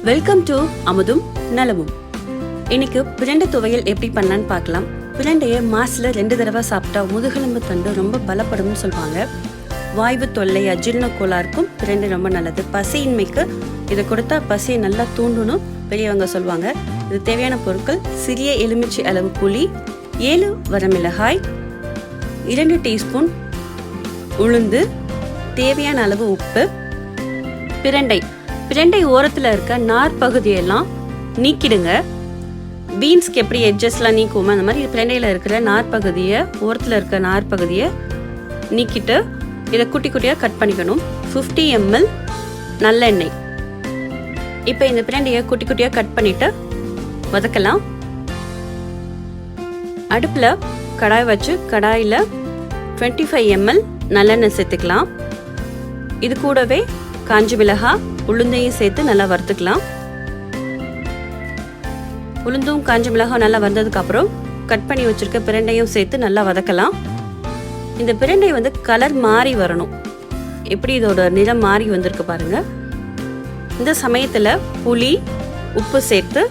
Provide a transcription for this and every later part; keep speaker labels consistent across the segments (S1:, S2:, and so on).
S1: Welcome to அமுதும் நலமும். இன்னைக்கு பிரண்டை துவையல் எப்படி பண்ணலான்னு பார்க்கலாம். பிரண்டையை மாசத்துல 2 தடவை சாப்பிட்டா முதுகெலும்பு தண்டு ரொம்ப பலப்படும்னு சொல்லுவாங்க. வாய்வு தொல்லை அஜீரண கோளாறுக்கும் பிரண்டை ரொம்ப நல்லது. பசியின்மைக்கு இதை கொடுத்தா பசியை நல்லா தூண்டணும் பெரியவங்க சொல்லுவாங்க. இது தேவையான பொருட்கள்: சிறிய எலுமிச்சை அளவு புளி, 7 வரமிளகாய், 2 டீஸ்பூன் உளுந்து, தேவையான அளவு உப்பு, பிரண்டை ஓரத்தில் இருக்க நார் பகுதியெல்லாம் நீக்கிடுங்க. பீன்ஸ்க்கு எப்படி எட்ஜஸ்லாம் நீக்குவோமோ அந்த மாதிரி பிரண்டையில் இருக்கிற நார் பகுதியை, ஓரத்தில் இருக்க நார் பகுதியை நீக்கிட்டு இதை குட்டி குட்டியாக கட் பண்ணிக்கணும். 50 ml நல்லெண்ணெய். இப்போ இந்த பிரண்டையை குட்டி குட்டியாக கட் பண்ணிட்டு வதக்கலாம். அடுப்பில் கடாய் வச்சு கடாயில் 25 ml நல்லெண்ணெய் சேர்த்துக்கலாம். இது கூடவே காஞ்சி மிளகாய், உளுந்தையும் சேர்த்து நல்லா வறுத்துக்கலாம். உளுந்தும் காஞ்சி மிளகாய் நல்லா வந்ததுக்கு அப்புறம் கட் பண்ணி வச்சிருக்க பிரண்டையும் சேர்த்து நல்லா வதக்கலாம். இந்த பிரண்டை கலர் மாறி வரணும். எப்படி இதோட நிறம் மாறி வந்திருக்கு பாருங்க. இந்த சமயத்தில் புளி, உப்பு சேர்த்து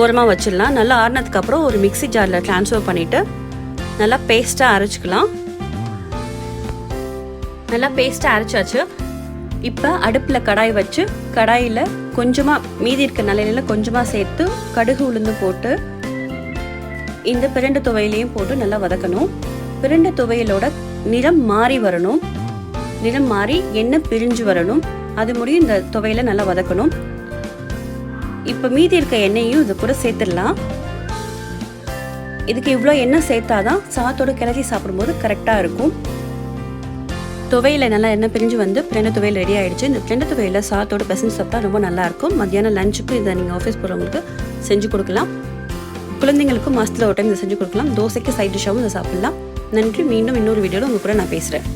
S1: ஓரமாக வச்சிடலாம். நல்லா ஆறினதுக்கு அப்புறம் ஒரு மிக்ஸி ஜாரில் ட்ரான்ஸ்ஃபர் பண்ணிட்டு நல்லா பேஸ்ட்டாக அரைச்சிக்கலாம். நல்லா பேஸ்ட்டாக அரைச்சாச்சு. இப்போ அடுப்பில் கடாய் வச்சு கடாயில் கொஞ்சமாக மீதி இருக்க நல்லெண்ணெயில் கொஞ்சமாக சேர்த்து கடுகு உளுந்து போட்டு இந்த பிரண்டை துவையிலையும் போட்டு நல்லா வதக்கணும். பிரண்டை துவையலோட நிறம் மாறி வரணும். நிறம் மாறி எண்ணெய் பிரிஞ்சு வரணும். அது முடியும் இந்த துவையில நல்லா வதக்கணும். இப்போ மீதி இருக்க எண்ணெயும் இது கூட சேர்த்துடலாம். இதுக்கு இவ்வளோ எண்ணெய் சேர்த்தாதான் சாத்தோட கிளறி சாப்பிடும்போது கரெக்டாக இருக்கும். துவையில நல்லா எண்ணெய் பிரிஞ்சு பிரண்டை துவையல் ரெடி ஆயிடுச்சு. இந்த பிரண்டை துவையில சாத்தோட பெசஞ்சு சாப்பிட்டா ரொம்ப நல்லா இருக்கும். மத்தியானம் லஞ்சுக்கு இதை நீங்கள் ஆஃபீஸ் போகிறவங்களுக்கு செஞ்சு கொடுக்கலாம். குழந்தைங்களுக்கும் மாசத்துல ஒரு டைம் இதை செஞ்சு கொடுக்கலாம். தோசைக்கு சைட் டிஷ்ஷாகவும் இதை சாப்பிடலாம். நன்றி. மீண்டும் இன்னொரு வீடியோவில் உங்க கூட நான் பேசுகிறேன்.